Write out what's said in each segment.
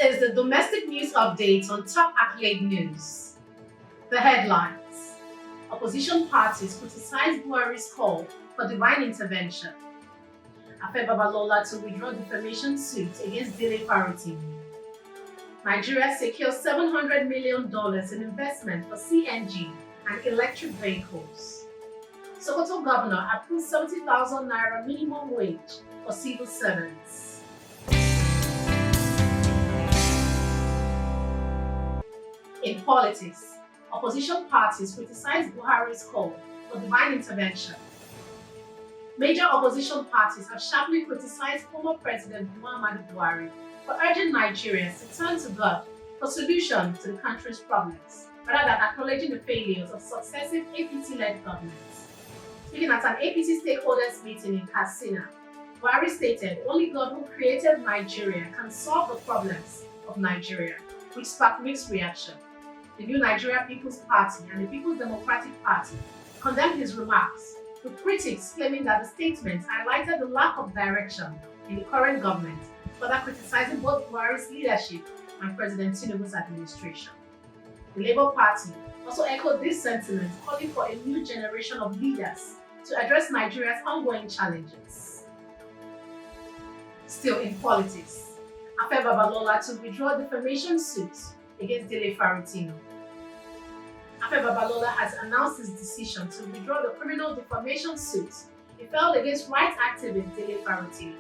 is the domestic news update on top accolade news. The headlines: opposition parties criticize BUHARI'S call for divine intervention. BABALOLA to withdraw defamation suit against DELE FAROTIMI. Nigeria secures $700 million in investment for CNG and electric vehicles. SOKOTO governor approves 70,000 naira minimum wage for civil servants. In politics, opposition parties criticize BUHARI'S call for divine intervention. Major opposition parties have sharply criticized former President Muhammadu Buhari for urging Nigerians to turn to God for solutions to the country's problems, rather than acknowledging the failures of successive APC-led governments. Speaking at an APC stakeholders meeting in Katsina, Buhari stated only God who created Nigeria can solve the problems of Nigeria, which sparked mixed reaction. The New Nigeria People's Party and the People's Democratic Party condemned his remarks, with critics claiming that the statement highlighted the lack of direction in the current government, further criticizing both Buhari's leadership and President Tinubu's administration. The Labour Party also echoed this sentiment, calling for a new generation of leaders to address Nigeria's ongoing challenges. Still in politics, BABALOLA to withdraw defamation suit against DELE FAROTIMI. BABALOLA has announced his decision to withdraw the criminal defamation suit he filed against rights activist DELE FAROTIMI.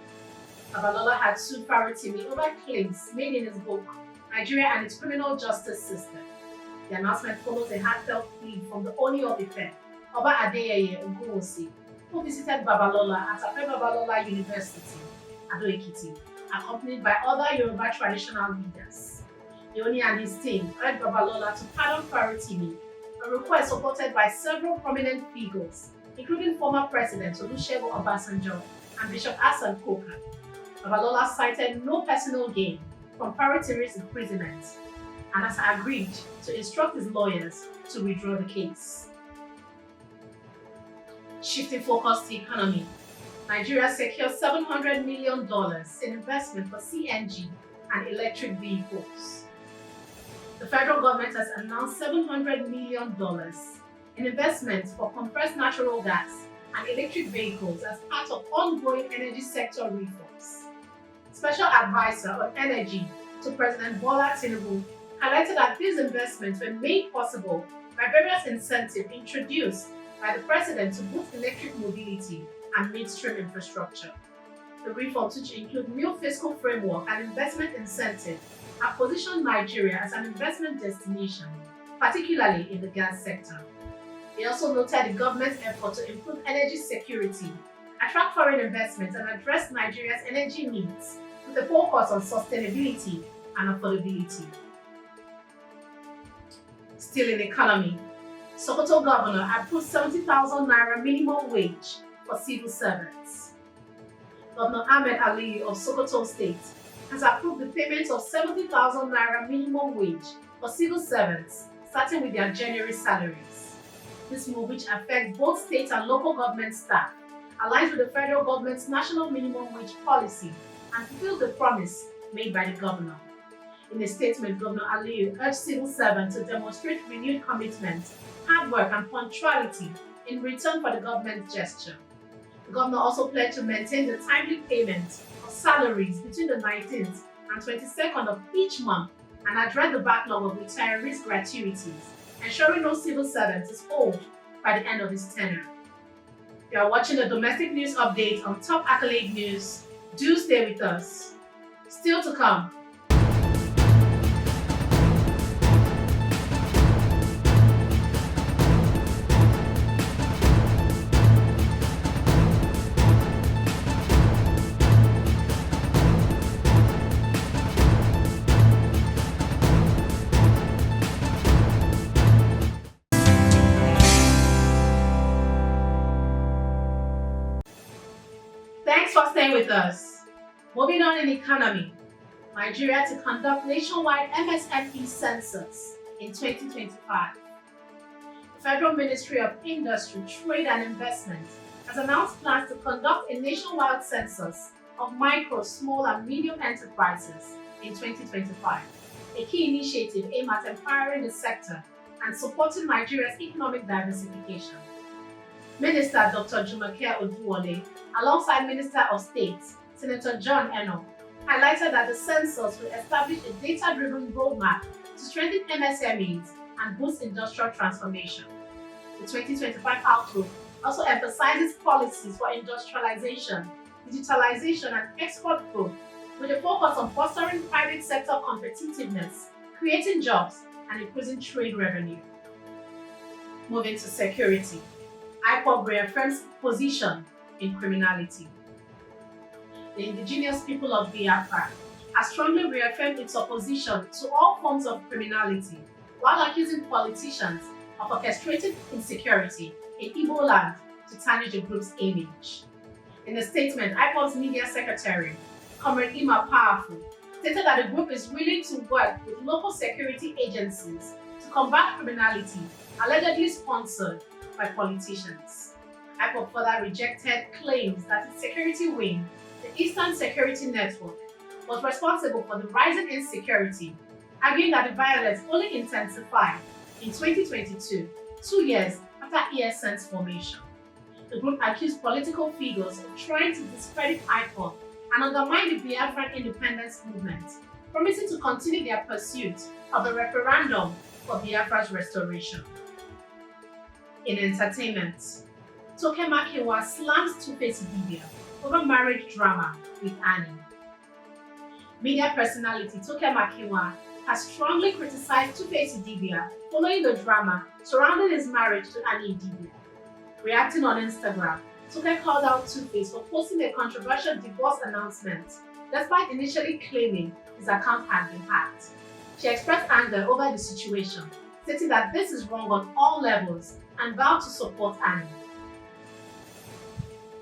BABALOLA had sued FAROTIMI over claims made in his book, Nigeria and its Criminal Justice System. The announcement follows a heartfelt plea from the Oni of Ife, Oba Adeyeye Ogunwusi, who visited BABALOLA at BABALOLA University, Ado Ekiti, accompanied by other Yoruba traditional leaders. The Oni and his team urged BABALOLA to pardon FAROTIMI, a request supported by several prominent figures, including former President Olusegun Obasanjo and Bishop Hassan Koka. BABALOLA cited no personal gain from FAROTIMI's imprisonment and has agreed to instruct his lawyers to withdraw the case. Shifting focus to economy, Nigeria secures $700 million in investment for CNG and electric vehicles. The federal government has announced $700 million in investments for compressed natural gas and electric vehicles as part of ongoing energy sector reforms. Special Advisor on Energy to President Bola Tinubu highlighted that these investments were made possible by various incentives introduced by the President to boost electric mobility and midstream infrastructure. The reforms, which include new fiscal framework and investment incentives, have positioned Nigeria as an investment destination, particularly in the gas sector. He also noted the government's effort to improve energy security, attract foreign investments, and address Nigeria's energy needs with a focus on sustainability and affordability. Still in economy, SOKOTO governor approved 70,000 naira minimum wage for civil servants. Governor Ahmed Aliyu of Sokoto State has approved the payment of 70,000 naira minimum wage for civil servants starting with their January salaries. This move, which affects both state and local government staff, aligns with the federal government's national minimum wage policy and fulfills the promise made by the governor. In a statement, Governor Aliyu urged civil servants to demonstrate renewed commitment, hard work, and punctuality in return for the government's gesture. The governor also pledged to maintain the timely payment of salaries between the 19th and 22nd of each month and address the backlog of retirees' gratuities, ensuring no civil servant is owed by the end of his tenure. You are watching the domestic news update on Top Accolade News. Do stay with us. Still to come. Thanks for staying with us. Moving on in economy, Nigeria to conduct nationwide MSME census in 2025. The Federal Ministry of Industry, Trade and Investment has announced plans to conduct a nationwide census of micro, small and medium enterprises in 2025, a key initiative aimed at empowering the sector and supporting Nigeria's economic diversification. Minister Dr. Jumoke Oduwole, alongside Minister of State Senator John Eno, highlighted that the census will establish a data-driven roadmap to strengthen MSMEs and boost industrial transformation. The 2025 outlook also emphasizes policies for industrialization, digitalization, and export growth, with a focus on fostering private sector competitiveness, creating jobs, and increasing trade revenue. Moving to security, IPOB reaffirms position in criminality. The indigenous people of Biafra has strongly reaffirmed its opposition to all forms of criminality, while accusing politicians of orchestrating insecurity in Igbo land to tarnish the group's image. In a statement, IPOB's media secretary, Comrade Ima Powerful, stated that the group is willing to work with local security agencies to combat criminality allegedly sponsored by politicians. IPOB further rejected claims that its security wing, the Eastern Security Network, was responsible for the rising insecurity, arguing that the violence only intensified in 2022, 2 years after ESN's formation. The group accused political figures of trying to discredit IPOB and undermine the Biafran independence movement, promising to continue their pursuit of a referendum for Biafra's restoration. In entertainment, TOKE MAKINWA slams Two-Face IDIBIA over marriage drama with Annie. Media personality TOKE MAKINWA has strongly criticized Two-Face IDIBIA following the drama surrounding his marriage to Annie IDIBIA. Reacting on Instagram, TOKE called out Two-Face for posting a controversial divorce announcement, despite initially claiming his account had been hacked. She expressed anger over the situation, stating that this is wrong on all levels and vowed to support Annie.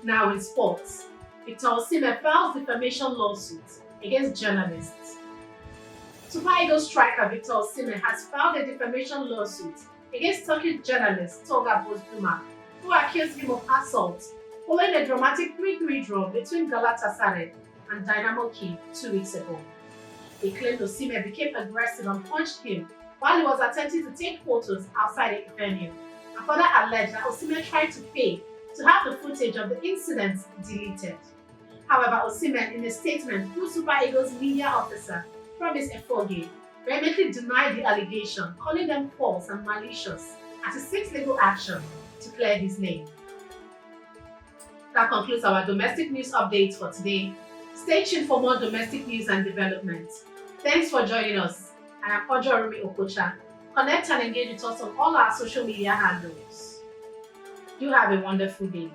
Now in sports, Victor OSIMHEN files defamation lawsuit against journalists. Super Eagles striker Victor OSIMHEN has filed a defamation lawsuit against Turkish journalist Tolga Bozduma, who accused him of assault following a dramatic 3-3 draw between Galatasaray and Dynamo Kyiv 2 weeks ago. They claimed OSIMHEN became aggressive and punched him while he was attempting to take photos outside the venue, and further alleged that OSIMHEN tried to pay to have the footage of the incidents deleted. However, OSIMHEN, in a statement through Super Eagles media officer Promise Efoge, vehemently denied the allegation, calling them false and malicious, as he seeks legal action to clear his name. That concludes our domestic news updates for today. Stay tuned for more domestic news and developments. Thanks for joining us. I am Ojorumi Okocha. Connect and engage with us on all our social media handles. Do have a wonderful day.